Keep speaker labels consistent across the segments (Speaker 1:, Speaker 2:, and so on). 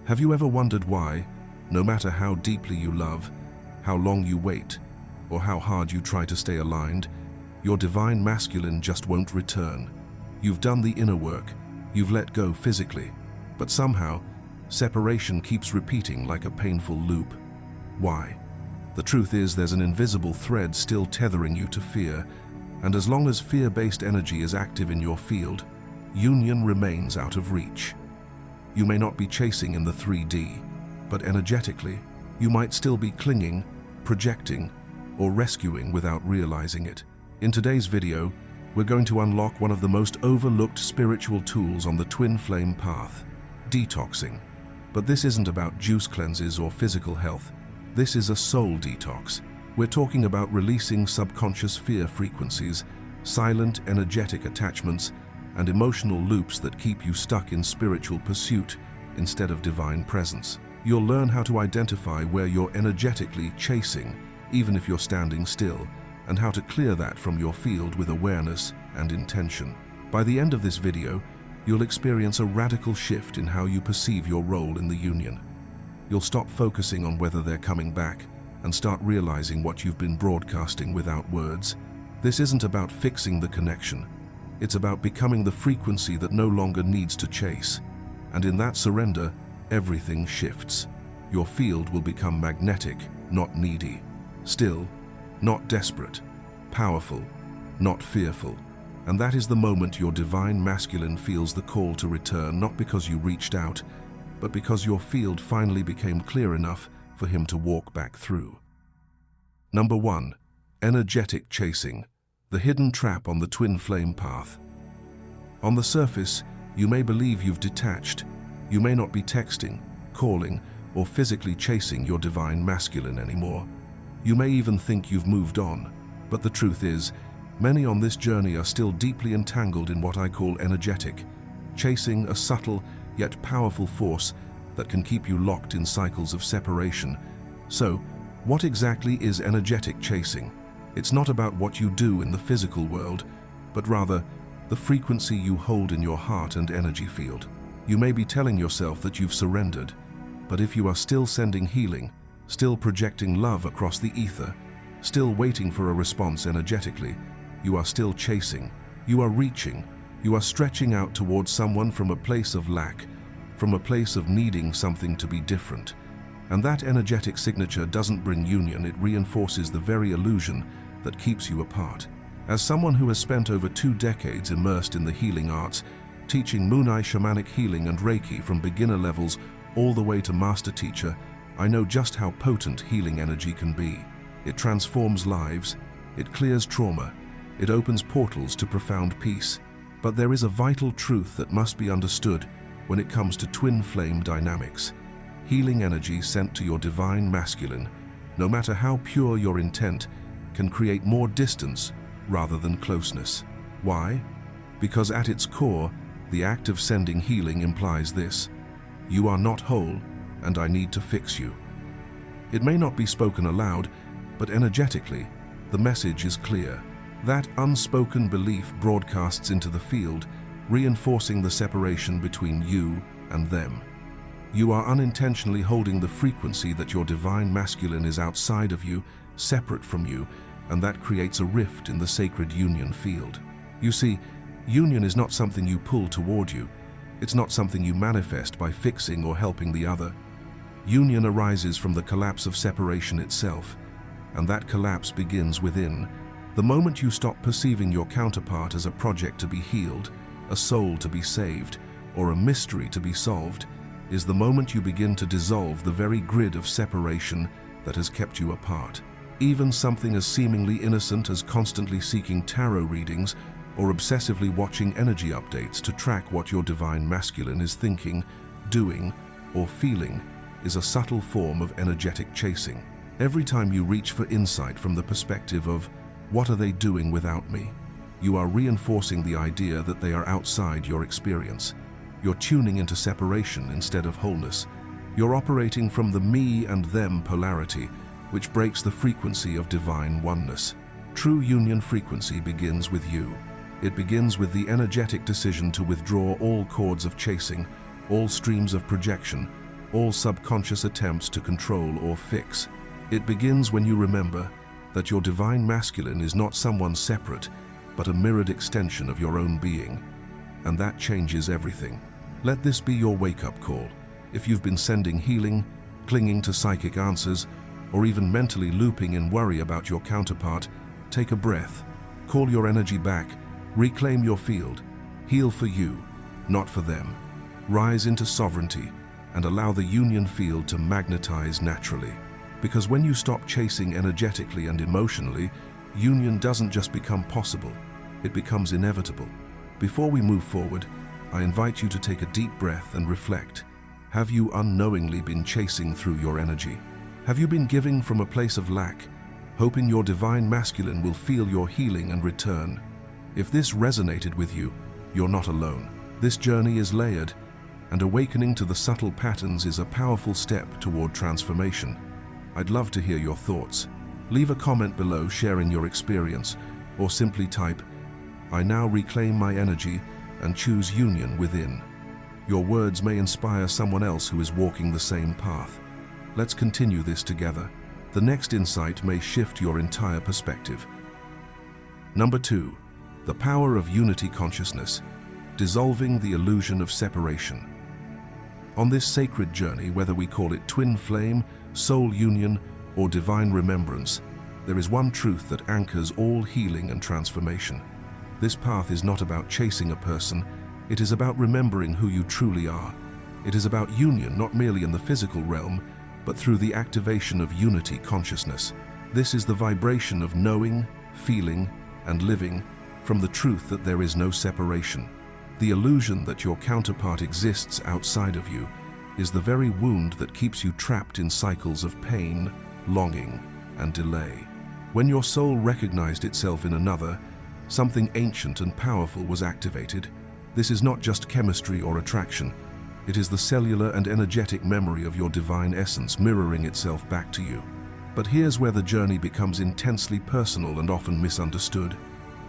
Speaker 1: Have you ever wondered why, no matter how deeply you love, how long you wait, or how hard you try to stay aligned, your divine masculine just won't return? You've done the inner work, you've let go physically, but somehow, separation keeps repeating like a painful loop. Why? The truth is, there's an invisible thread still tethering you to fear, and as long as fear-based energy is active in your field, union remains out of reach. You may not be chasing in the 3D, but energetically, you might still be clinging, projecting, or rescuing without realizing it. In today's video, we're going to unlock one of the most overlooked spiritual tools on the twin flame path, detoxing. But this isn't about juice cleanses or physical health. This is a soul detox. We're talking about releasing subconscious fear frequencies, silent energetic attachments, and emotional loops that keep you stuck in spiritual pursuit instead of divine presence. You'll learn how to identify where you're energetically chasing, even if you're standing still, and how to clear that from your field with awareness and intention. By the end of this video, you'll experience a radical shift in how you perceive your role in the union. You'll stop focusing on whether they're coming back and start realizing what you've been broadcasting without words. This isn't about fixing the connection. It's about becoming the frequency that no longer needs to chase. And in that surrender, everything shifts. Your field will become magnetic, not needy. Still, not desperate. Powerful, not fearful. And that is the moment your divine masculine feels the call to return, not because you reached out, but because your field finally became clear enough for him to walk back through. Number 1. Energetic chasing. The hidden trap on the twin flame path. On the surface, you may believe you've detached. You may not be texting, calling, or physically chasing your divine masculine anymore. You may even think you've moved on. But the truth is, many on this journey are still deeply entangled in what I call energetic, chasing a subtle yet powerful force that can keep you locked in cycles of separation. So, what exactly is energetic chasing? It's not about what you do in the physical world, but rather the frequency you hold in your heart and energy field. You may be telling yourself that you've surrendered, but if you are still sending healing, still projecting love across the ether, still waiting for a response energetically, you are still chasing. You are reaching. You are stretching out towards someone from a place of lack, from a place of needing something to be different. And that energetic signature doesn't bring union, it reinforces the very illusion that keeps you apart. As someone who has spent over 2 decades immersed in the healing arts, teaching Munai shamanic healing and Reiki from beginner levels all the way to master teacher, I know just how potent healing energy can be. It transforms lives, it clears trauma, it opens portals to profound peace. But there is a vital truth that must be understood when it comes to twin flame dynamics. Healing energy sent to your divine masculine, no matter how pure your intent, can create more distance rather than closeness. Why? Because at its core, the act of sending healing implies this: you are not whole, and I need to fix you. It may not be spoken aloud, but energetically, the message is clear. That unspoken belief broadcasts into the field, reinforcing the separation between you and them. You are unintentionally holding the frequency that your divine masculine is outside of you, separate from you, and that creates a rift in the sacred union field. You see, union is not something you pull toward you. It's not something you manifest by fixing or helping the other. Union arises from the collapse of separation itself, and that collapse begins within. The moment you stop perceiving your counterpart as a project to be healed, a soul to be saved, or a mystery to be solved, is the moment you begin to dissolve the very grid of separation that has kept you apart. Even something as seemingly innocent as constantly seeking tarot readings or obsessively watching energy updates to track what your divine masculine is thinking, doing, or feeling is a subtle form of energetic chasing. Every time you reach for insight from the perspective of, "What are they doing without me?" you are reinforcing the idea that they are outside your experience. You're tuning into separation instead of wholeness. You're operating from the me and them polarity, which breaks the frequency of divine oneness. True union frequency begins with you. It begins with the energetic decision to withdraw all cords of chasing, all streams of projection, all subconscious attempts to control or fix. It begins when you remember that your divine masculine is not someone separate, but a mirrored extension of your own being. And that changes everything. Let this be your wake-up call. If you've been sending healing, clinging to psychic answers, or even mentally looping in worry about your counterpart, take a breath. Call your energy back. Reclaim your field. Heal for you, not for them. Rise into sovereignty and allow the union field to magnetize naturally. Because when you stop chasing energetically and emotionally, union doesn't just become possible, it becomes inevitable. Before we move forward, I invite you to take a deep breath and reflect. Have you unknowingly been chasing through your energy? Have you been giving from a place of lack, hoping your divine masculine will feel your healing and return? If this resonated with you, you're not alone. This journey is layered, and awakening to the subtle patterns is a powerful step toward transformation. I'd love to hear your thoughts. Leave a comment below sharing your experience, or simply type, "I now reclaim my energy and choose union within." Your words may inspire someone else who is walking the same path. Let's continue this together. The next insight may shift your entire perspective. Number 2, the power of unity consciousness, dissolving the illusion of separation. On this sacred journey, whether we call it twin flame, soul union, or divine remembrance, there is one truth that anchors all healing and transformation. This path is not about chasing a person, it is about remembering who you truly are. It is about union, not merely in the physical realm, but through the activation of unity consciousness. This is the vibration of knowing, feeling, and living from the truth that there is no separation. The illusion that your counterpart exists outside of you is the very wound that keeps you trapped in cycles of pain, longing, and delay. When your soul recognized itself in another, something ancient and powerful was activated. This is not just chemistry or attraction. It is the cellular and energetic memory of your divine essence mirroring itself back to you. But here's where the journey becomes intensely personal and often misunderstood.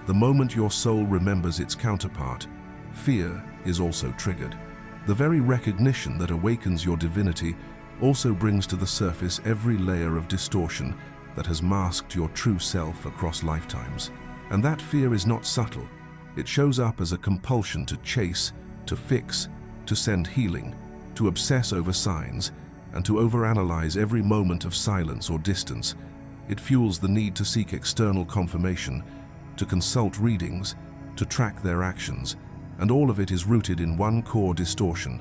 Speaker 1: The moment your soul remembers its counterpart, fear is also triggered. The very recognition that awakens your divinity also brings to the surface every layer of distortion that has masked your true self across lifetimes. And that fear is not subtle. It shows up as a compulsion to chase, to fix, to send healing, to obsess over signs, and to overanalyze every moment of silence or distance. It fuels the need to seek external confirmation, to consult readings, to track their actions, and all of it is rooted in one core distortion,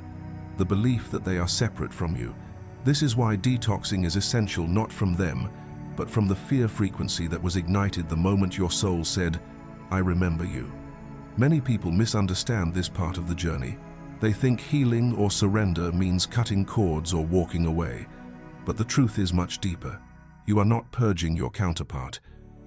Speaker 1: the belief that they are separate from you. This is why detoxing is essential, not from them, but from the fear frequency that was ignited the moment your soul said, "I remember you." Many people misunderstand this part of the journey. They think healing or surrender means cutting cords or walking away. But the truth is much deeper. You are not purging your counterpart.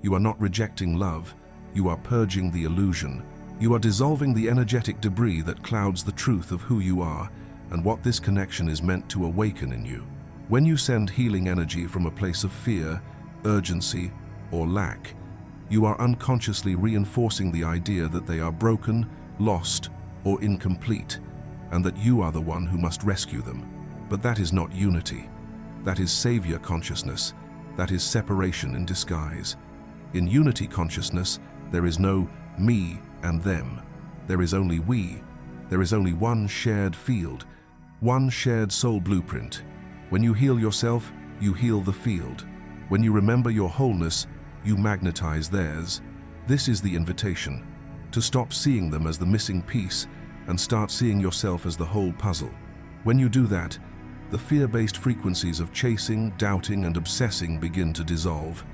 Speaker 1: You are not rejecting love. You are purging the illusion. You are dissolving the energetic debris that clouds the truth of who you are and what this connection is meant to awaken in you. When you send healing energy from a place of fear, urgency, or lack, you are unconsciously reinforcing the idea that they are broken, lost, or incomplete, and that you are the one who must rescue them. But that is not unity. That is savior consciousness. That is separation in disguise. In unity consciousness, there is no me and them. There is only we. There is only one shared field, one shared soul blueprint. When you heal yourself, you heal the field. When you remember your wholeness, you magnetize theirs. This is the invitation, to stop seeing them as the missing piece and start seeing yourself as the whole puzzle. When you do that, the fear-based frequencies of chasing, doubting, and obsessing begin to dissolve.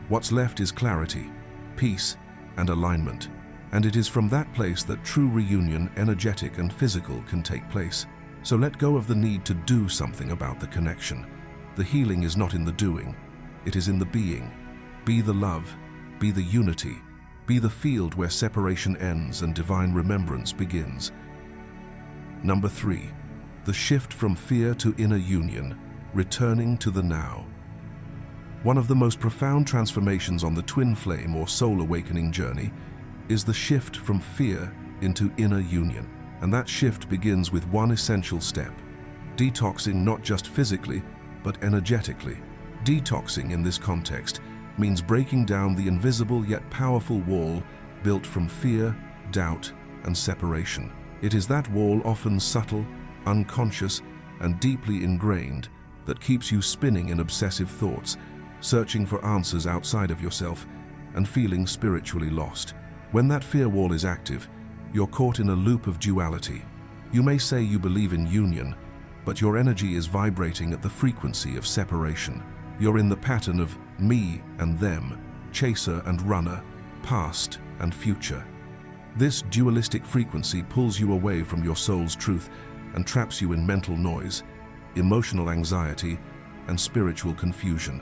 Speaker 1: What's left is clarity, peace, and alignment. And it is from that place that true reunion, energetic and physical, can take place. So let go of the need to do something about the connection. The healing is not in the doing, it is in the being. Be the love, be the unity, be the field where separation ends and divine remembrance begins. Number 3, the shift from fear to inner union, returning to the now. One of the most profound transformations on the twin flame or soul awakening journey is the shift from fear into inner union. And that shift begins with one essential step, Detoxing not just physically, but energetically. Detoxing in this context means breaking down the invisible yet powerful wall built from fear, doubt, and separation. It is that wall, often subtle, unconscious, and deeply ingrained, that keeps you spinning in obsessive thoughts, searching for answers outside of yourself, and feeling spiritually lost. When that fear wall is active, you're caught in a loop of duality. You may say you believe in union, but your energy is vibrating at the frequency of separation. You're in the pattern of me and them, chaser and runner, past and future. This dualistic frequency pulls you away from your soul's truth and traps you in mental noise, emotional anxiety, and spiritual confusion.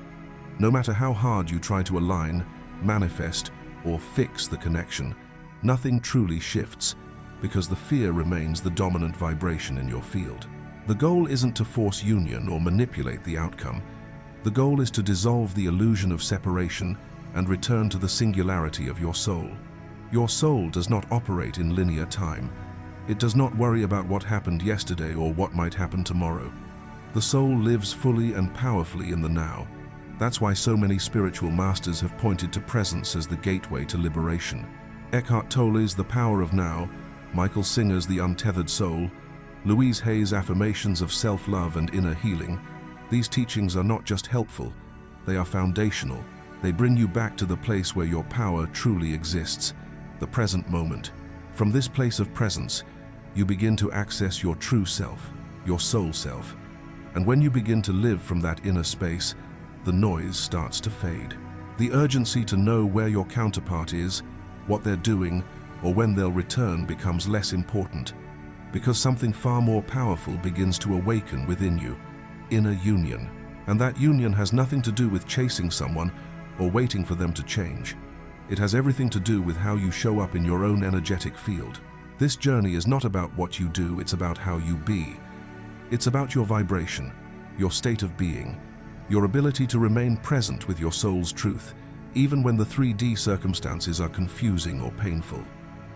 Speaker 1: No matter how hard you try to align, manifest, or fix the connection, nothing truly shifts, because the fear remains the dominant vibration in your field. The goal isn't to force union or manipulate the outcome. The goal is to dissolve the illusion of separation and return to the singularity of your soul. Your soul does not operate in linear time. It does not worry about what happened yesterday or what might happen tomorrow. The soul lives fully and powerfully in the now. That's why so many spiritual masters have pointed to presence as the gateway to liberation. Eckhart Tolle's The Power of Now, Michael Singer's The Untethered Soul, Louise Hay's affirmations of self-love and inner healing. These teachings are not just helpful, they are foundational. They bring you back to the place where your power truly exists, the present moment. From this place of presence, you begin to access your true self, your soul self. And when you begin to live from that inner space, the noise starts to fade. The urgency to know where your counterpart is, what they're doing, or when they'll return becomes less important, because something far more powerful begins to awaken within you, inner union. And that union has nothing to do with chasing someone or waiting for them to change. It has everything to do with how you show up in your own energetic field. This journey is not about what you do, it's about how you be. It's about your vibration, your state of being, your ability to remain present with your soul's truth, even when the 3D circumstances are confusing or painful.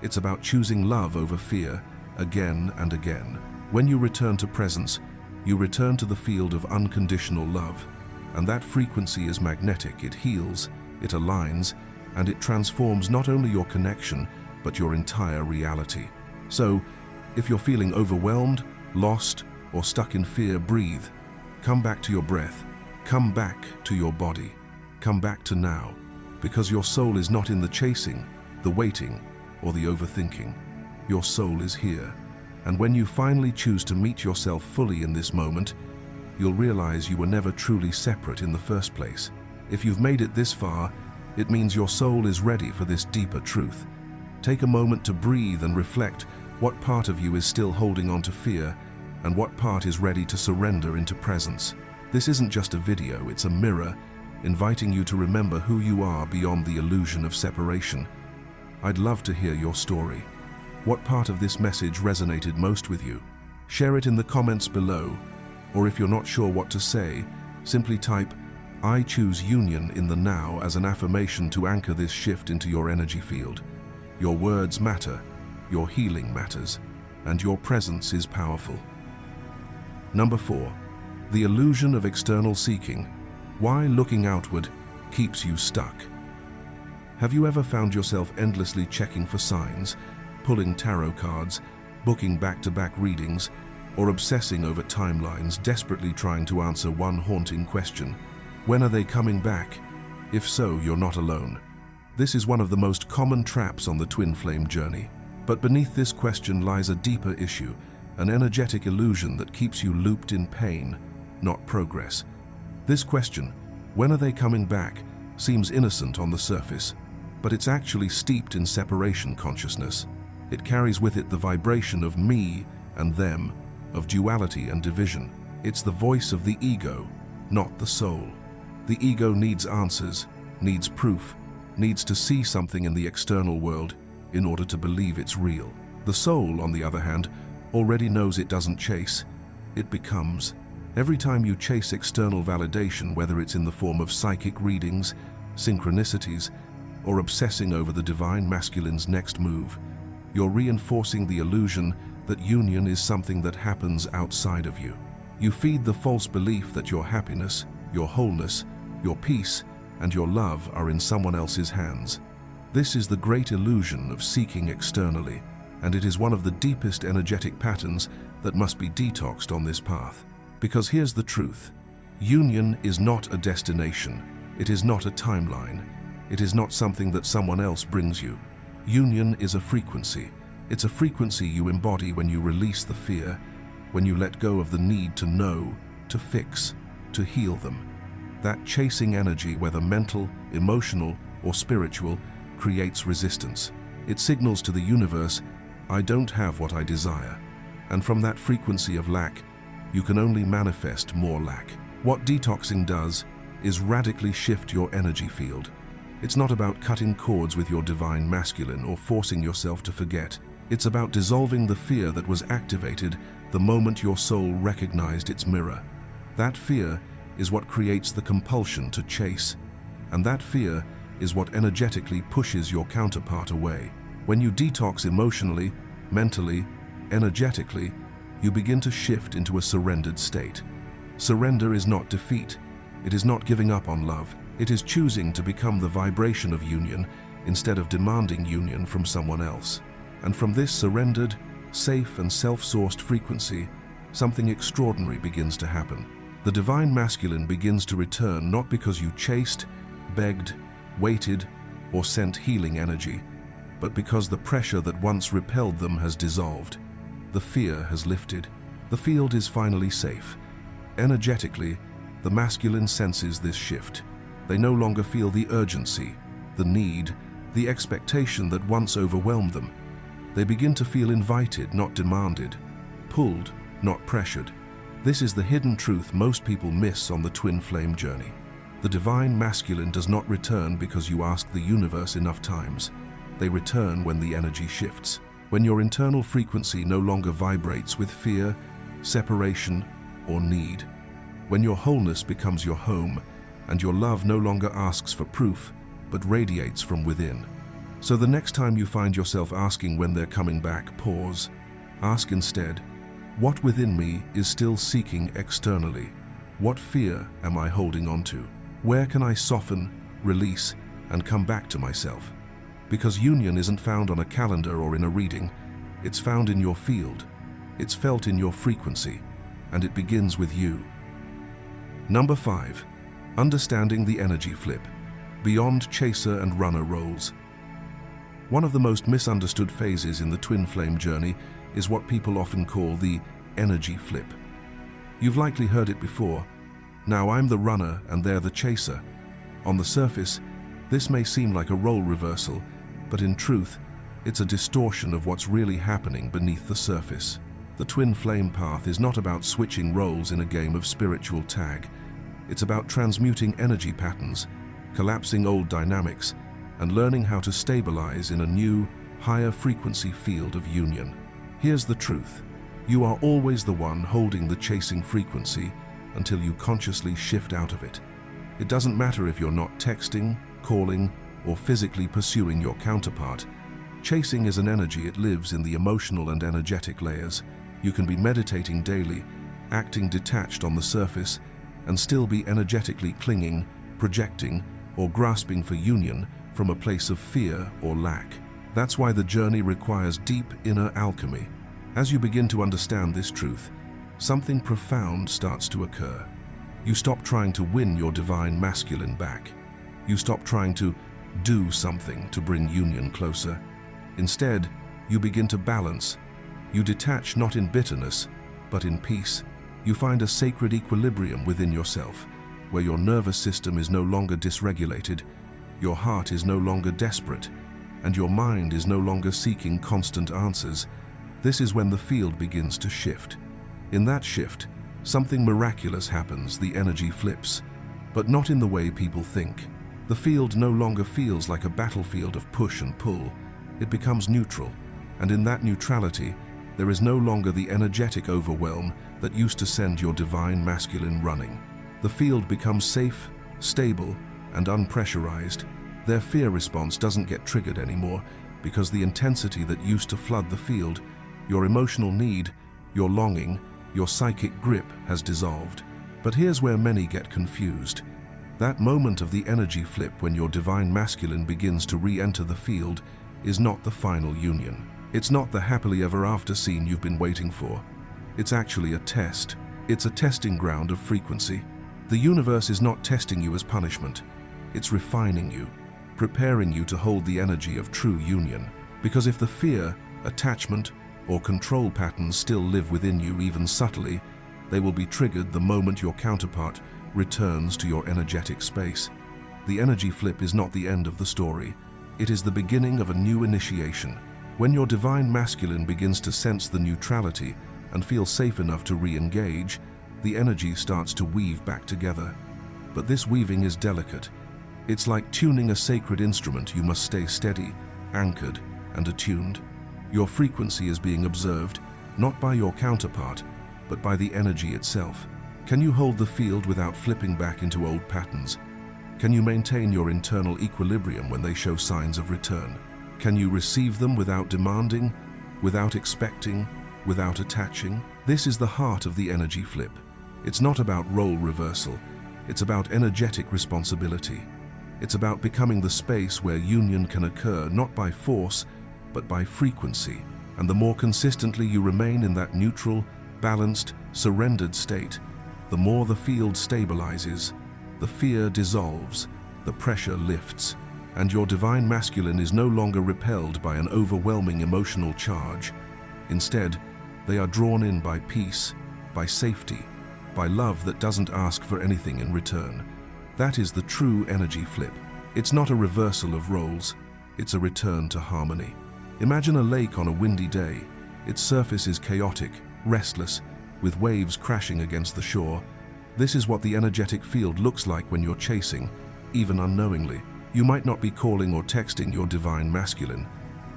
Speaker 1: It's about choosing love over fear, again and again. When you return to presence, you return to the field of unconditional love, and that frequency is magnetic. It heals, it aligns, and it transforms not only your connection, but your entire reality. So, if you're feeling overwhelmed, lost, or stuck in fear, breathe. Come back to your breath. Come back to your body. Come back to now, because your soul is not in the chasing, the waiting, or the overthinking. Your soul is here. And when you finally choose to meet yourself fully in this moment, you'll realize you were never truly separate in the first place. If you've made it this far, it means your soul is ready for this deeper truth. Take a moment to breathe and reflect what part of you is still holding on to fear and what part is ready to surrender into presence. This isn't just a video, it's a mirror, inviting you to remember who you are beyond the illusion of separation. I'd love to hear your story. What part of this message resonated most with you? Share it in the comments below, or if you're not sure what to say, simply type, "I choose union in the now" as an affirmation to anchor this shift into your energy field. Your words matter, your healing matters, and your presence is powerful. Number 4. The illusion of external seeking. Why looking outward keeps you stuck. Have you ever found yourself endlessly checking for signs, pulling tarot cards, booking back-to-back readings, or obsessing over timelines, desperately trying to answer one haunting question? When are they coming back? If so, you're not alone. This is one of the most common traps on the twin flame journey. But beneath this question lies a deeper issue, an energetic illusion that keeps you looped in pain, not progress. This question, when are they coming back, seems innocent on the surface, but it's actually steeped in separation consciousness. It carries with it the vibration of me and them, of duality and division. It's the voice of the ego, not the soul. The ego needs answers, needs proof, needs to see something in the external world in order to believe it's real. The soul, on the other hand, already knows it doesn't chase, it becomes. Every time you chase external validation, whether it's in the form of psychic readings, synchronicities, or obsessing over the divine masculine's next move, you're reinforcing the illusion that union is something that happens outside of you. You feed the false belief that your happiness, your wholeness, your peace, and your love are in someone else's hands. This is the great illusion of seeking externally, and it is one of the deepest energetic patterns that must be detoxed on this path. Because here's the truth. Union is not a destination. It is not a timeline. It is not something that someone else brings you. Union is a frequency. It's a frequency you embody when you release the fear, when you let go of the need to know, to fix, to heal them. That chasing energy, whether mental, emotional, or spiritual, creates resistance. It signals to the universe, I don't have what I desire. And from that frequency of lack, you can only manifest more lack. What detoxing does is radically shift your energy field. It's not about cutting cords with your divine masculine or forcing yourself to forget. It's about dissolving the fear that was activated the moment your soul recognized its mirror. That fear is what creates the compulsion to chase, and that fear is what energetically pushes your counterpart away. When you detox emotionally, mentally, energetically, you begin to shift into a surrendered state. Surrender is not defeat. It is not giving up on love. It is choosing to become the vibration of union instead of demanding union from someone else. And from this surrendered, safe and self-sourced frequency, something extraordinary begins to happen. The divine masculine begins to return not because you chased, begged, waited, or sent healing energy, but because the pressure that once repelled them has dissolved. The fear has lifted. The field is finally safe. Energetically, the masculine senses this shift. They no longer feel the urgency, the need, the expectation that once overwhelmed them. They begin to feel invited, not demanded, pulled, not pressured. This is the hidden truth most people miss on the twin flame journey. The divine masculine does not return because you ask the universe enough times. They return when the energy shifts, when your internal frequency no longer vibrates with fear, separation, or need, when your wholeness becomes your home, and your love no longer asks for proof, but radiates from within. So the next time you find yourself asking when they're coming back, pause. Ask instead, what within me is still seeking externally? What fear am I holding on to? Where can I soften, release, and come back to myself? Because union isn't found on a calendar or in a reading. It's found in your field. It's felt in your frequency, and it begins with you. Number 5. Understanding the energy flip, beyond chaser and runner roles. One of the most misunderstood phases in the twin flame journey is what people often call the energy flip. You've likely heard it before. Now I'm the runner and they're the chaser. On the surface, this may seem like a role reversal, but in truth, it's a distortion of what's really happening beneath the surface. The twin flame path is not about switching roles in a game of spiritual tag. It's about transmuting energy patterns, collapsing old dynamics, and learning how to stabilize in a new, higher frequency field of union. Here's the truth. You are always the one holding the chasing frequency until you consciously shift out of it. It doesn't matter if you're not texting, calling, or physically pursuing your counterpart. Chasing is an energy. It lives in the emotional and energetic layers. You can be meditating daily, acting detached on the surface, and still be energetically clinging, projecting, or grasping for union from a place of fear or lack. That's why the journey requires deep inner alchemy. As you begin to understand this truth, something profound starts to occur. You stop trying to win your divine masculine back. You stop trying to do something to bring union closer. Instead, you begin to balance. You detach not in bitterness, but in peace. You find a sacred equilibrium within yourself, where your nervous system is no longer dysregulated, your heart is no longer desperate, and your mind is no longer seeking constant answers. This is when the field begins to shift. In that shift, something miraculous happens. The energy flips, but not in the way people think. The field no longer feels like a battlefield of push and pull. It becomes neutral, and in that neutrality, there is no longer the energetic overwhelm that used to send your divine masculine running. The field becomes safe, stable, and unpressurized. Their fear response doesn't get triggered anymore because the intensity that used to flood the field, your emotional need, your longing, Your psychic grip has dissolved. But here's where many get confused. That moment of the energy flip when your divine masculine begins to re-enter the field is not the final union. It's not the happily ever after scene you've been waiting for. It's actually a test. It's a testing ground of frequency. The universe is not testing you as punishment. It's refining you, preparing you to hold the energy of true union. Because if the fear, attachment, or control patterns still live within you even subtly, they will be triggered the moment your counterpart returns to your energetic space. The energy flip is not the end of the story. It is the beginning of a new initiation. When your divine masculine begins to sense the neutrality and feel safe enough to re-engage, the energy starts to weave back together. But this weaving is delicate. It's like tuning a sacred instrument. You must stay steady, anchored, and attuned. Your frequency is being observed, not by your counterpart, but by the energy itself. Can you hold the field without flipping back into old patterns? Can you maintain your internal equilibrium when they show signs of return? Can you receive them without demanding, without expecting, without attaching? This is the heart of the energy flip. It's not about role reversal. It's about energetic responsibility. It's about becoming the space where union can occur not by force, but by frequency. And the more consistently you remain in that neutral, balanced, surrendered state, the more the field stabilizes, the fear dissolves, the pressure lifts, and your divine masculine is no longer repelled by an overwhelming emotional charge. Instead, they are drawn in by peace, by safety, by love that doesn't ask for anything in return. That is the true energy flip. It's not a reversal of roles, it's a return to harmony. Imagine a lake on a windy day. Its surface is chaotic, restless, with waves crashing against the shore. This is what the energetic field looks like when you're chasing, even unknowingly. You might not be calling or texting your divine masculine,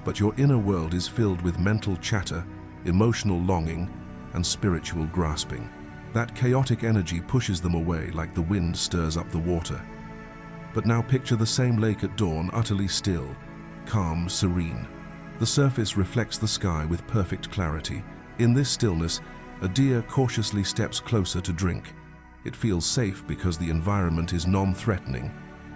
Speaker 1: but your inner world is filled with mental chatter, emotional longing, and spiritual grasping. That chaotic energy pushes them away like the wind stirs up the water. But now picture the same lake at dawn, utterly still, calm, serene. The surface reflects the sky with perfect clarity. In this stillness, a deer cautiously steps closer to drink. It feels safe because the environment is non-threatening,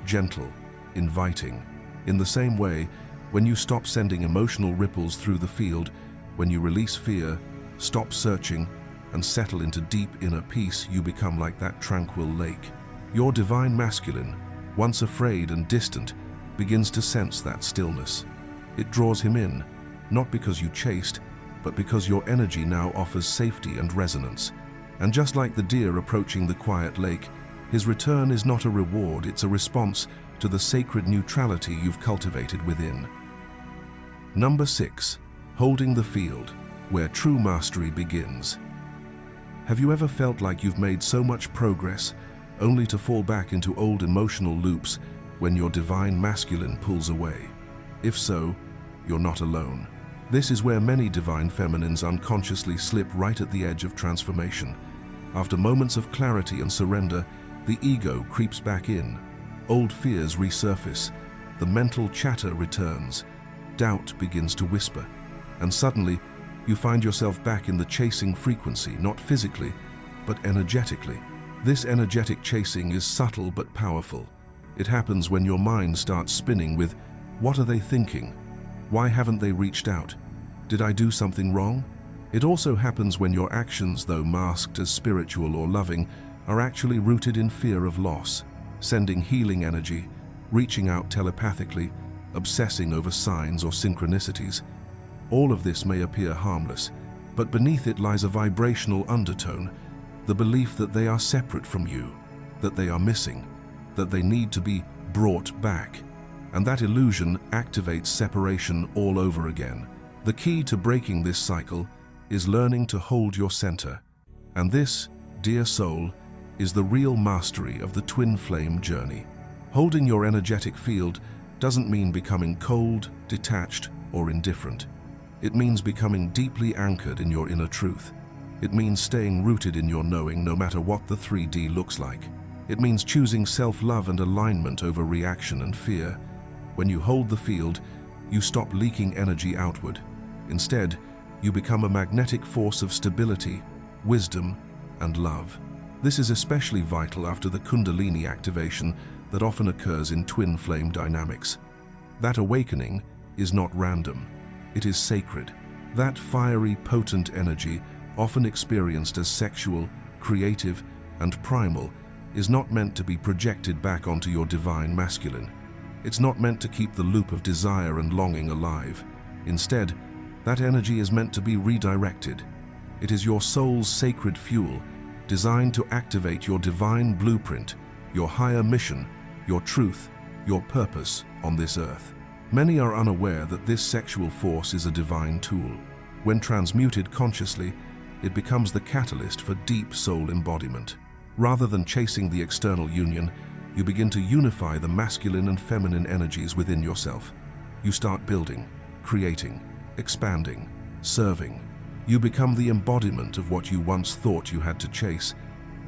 Speaker 1: gentle, inviting. In the same way, when you stop sending emotional ripples through the field, when you release fear, stop searching, and settle into deep inner peace, you become like that tranquil lake. Your divine masculine, once afraid and distant, begins to sense that stillness. It draws him in, not because you chased, but because your energy now offers safety and resonance. And just like the deer approaching the quiet lake, his return is not a reward, it's a response to the sacred neutrality you've cultivated within. Number 6. Holding the field, where true mastery begins. Have you ever felt like you've made so much progress, only to fall back into old emotional loops when your divine masculine pulls away? If so, you're not alone. This is where many divine feminines unconsciously slip right at the edge of transformation. After moments of clarity and surrender, the ego creeps back in. Old fears resurface, the mental chatter returns, doubt begins to whisper, and suddenly you find yourself back in the chasing frequency, not physically, but energetically. This energetic chasing is subtle but powerful. It happens when your mind starts spinning with, what are they thinking? Why haven't they reached out? Did I do something wrong? It also happens when your actions, though masked as spiritual or loving, are actually rooted in fear of loss, sending healing energy, reaching out telepathically, obsessing over signs or synchronicities. All of this may appear harmless, but beneath it lies a vibrational undertone, the belief that they are separate from you, that they are missing, that they need to be brought back. And that illusion activates separation all over again. The key to breaking this cycle is learning to hold your center. And this, dear soul, is the real mastery of the twin flame journey. Holding your energetic field doesn't mean becoming cold, detached, or indifferent. It means becoming deeply anchored in your inner truth. It means staying rooted in your knowing no matter what the 3D looks like. It means choosing self-love and alignment over reaction and fear. When you hold the field, you stop leaking energy outward. Instead, you become a magnetic force of stability, wisdom, and love. This is especially vital after the Kundalini activation that often occurs in twin flame dynamics. That awakening is not random. It is sacred. That fiery, potent energy, often experienced as sexual, creative, and primal, is not meant to be projected back onto your divine masculine. It's not meant to keep the loop of desire and longing alive. Instead, that energy is meant to be redirected. It is your soul's sacred fuel, designed to activate your divine blueprint, your higher mission, your truth, your purpose on this earth. Many are unaware that this sexual force is a divine tool. When transmuted consciously, it becomes the catalyst for deep soul embodiment. Rather than chasing the external union, you begin to unify the masculine and feminine energies within yourself. You start building, creating, expanding, serving. You become the embodiment of what you once thought you had to chase,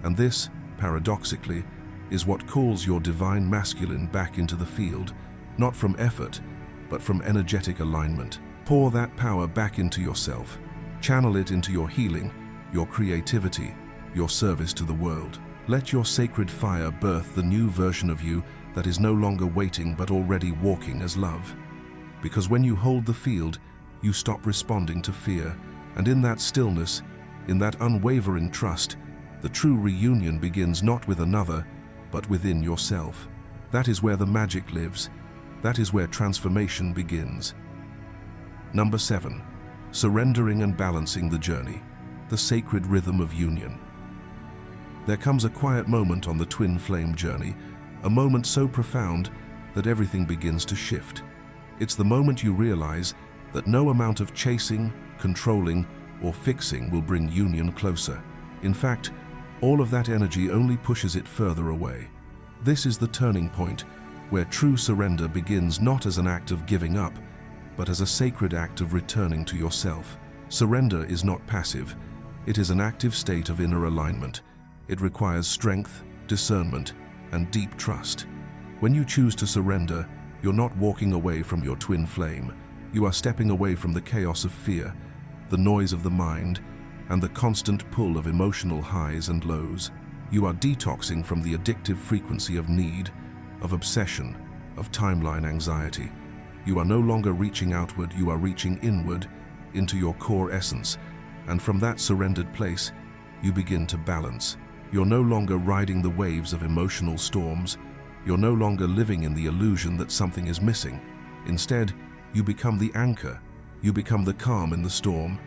Speaker 1: and this, paradoxically, is what calls your divine masculine back into the field, not from effort, but from energetic alignment. Pour that power back into yourself. Channel it into your healing, your creativity, your service to the world. Let your sacred fire birth the new version of you that is no longer waiting but already walking as love. Because when you hold the field, you stop responding to fear, and in that stillness, in that unwavering trust, the true reunion begins not with another, but within yourself. That is where the magic lives. That is where transformation begins. Number 7. Surrendering and balancing the journey, the sacred rhythm of union. There comes a quiet moment on the twin flame journey, a moment so profound that everything begins to shift. It's the moment you realize that no amount of chasing, controlling, or fixing will bring union closer. In fact, all of that energy only pushes it further away. This is the turning point where true surrender begins not as an act of giving up, but as a sacred act of returning to yourself. Surrender is not passive. It is an active state of inner alignment. It requires strength, discernment, and deep trust. When you choose to surrender, you're not walking away from your twin flame. You are stepping away from the chaos of fear, the noise of the mind, and the constant pull of emotional highs and lows. You are detoxing from the addictive frequency of need, of obsession, of timeline anxiety. You are no longer reaching outward, you are reaching inward into your core essence, and from that surrendered place, you begin to balance. You're no longer riding the waves of emotional storms. You're no longer living in the illusion that something is missing. Instead, you become the anchor. You become the calm in the storm.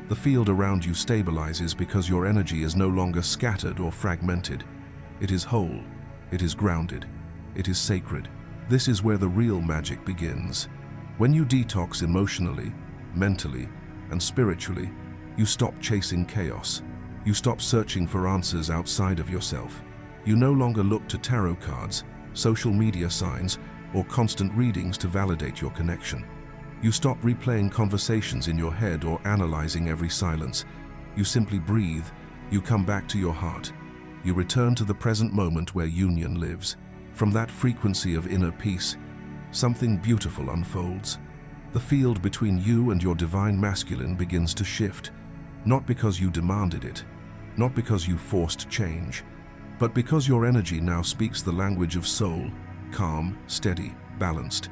Speaker 1: The field around you stabilizes because your energy is no longer scattered or fragmented. It is whole. It is grounded. It is sacred. This is where the real magic begins. When you detox emotionally, mentally, and spiritually, you stop chasing chaos. You stop searching for answers outside of yourself. You no longer look to tarot cards, social media signs, or constant readings to validate your connection. You stop replaying conversations in your head or analyzing every silence. You simply breathe. You come back to your heart. You return to the present moment where union lives. From that frequency of inner peace, something beautiful unfolds. The field between you and your divine masculine begins to shift, not because you demanded it, not because you forced change, but because your energy now speaks the language of soul, calm, steady, balanced.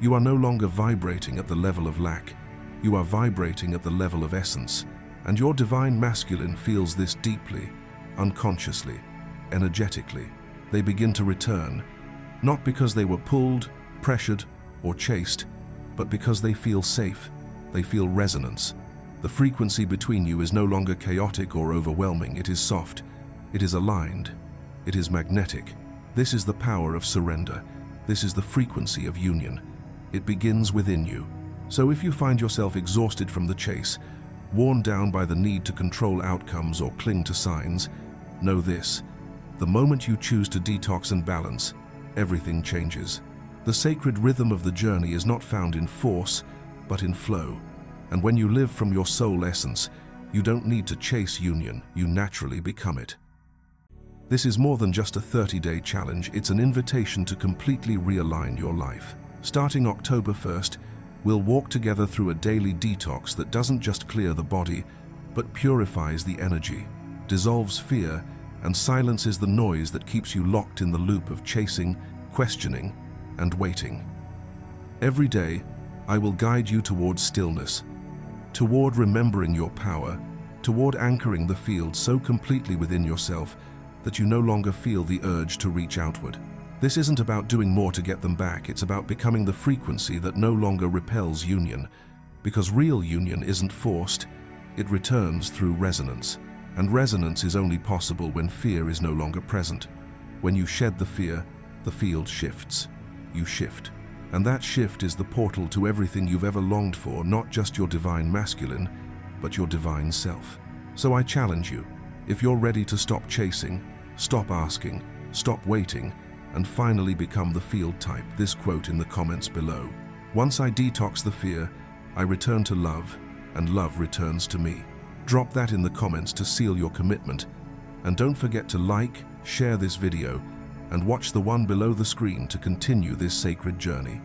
Speaker 1: You are no longer vibrating at the level of lack. You are vibrating at the level of essence, and your divine masculine feels this deeply, unconsciously, energetically. They begin to return, not because they were pulled, pressured, or chased, but because they feel safe. They feel resonance. The frequency between you is no longer chaotic or overwhelming. It is soft. It is aligned. It is magnetic. This is the power of surrender. This is the frequency of union. It begins within you. So if you find yourself exhausted from the chase, worn down by the need to control outcomes or cling to signs, know this: the moment you choose to detox and balance, everything changes. The sacred rhythm of the journey is not found in force, but in flow. And when you live from your soul essence, you don't need to chase union, you naturally become it. This is more than just a 30-day challenge, it's an invitation to completely realign your life. Starting October 1st, we'll walk together through a daily detox that doesn't just clear the body, but purifies the energy, dissolves fear, and silences the noise that keeps you locked in the loop of chasing, questioning, and waiting. Every day, I will guide you toward stillness, toward remembering your power, toward anchoring the field so completely within yourself that you no longer feel the urge to reach outward. This isn't about doing more to get them back, it's about becoming the frequency that no longer repels union, because real union isn't forced, it returns through resonance. And resonance is only possible when fear is no longer present. When you shed the fear, the field shifts. You shift. And that shift is the portal to everything you've ever longed for, not just your divine masculine, but your divine self. So I challenge you, if you're ready to stop chasing, stop asking, stop waiting, and finally become the field type, this quote in the comments below. Once I detox the fear, I return to love, and love returns to me. Drop that in the comments to seal your commitment, and don't forget to like, share this video, and watch the one below the screen to continue this sacred journey.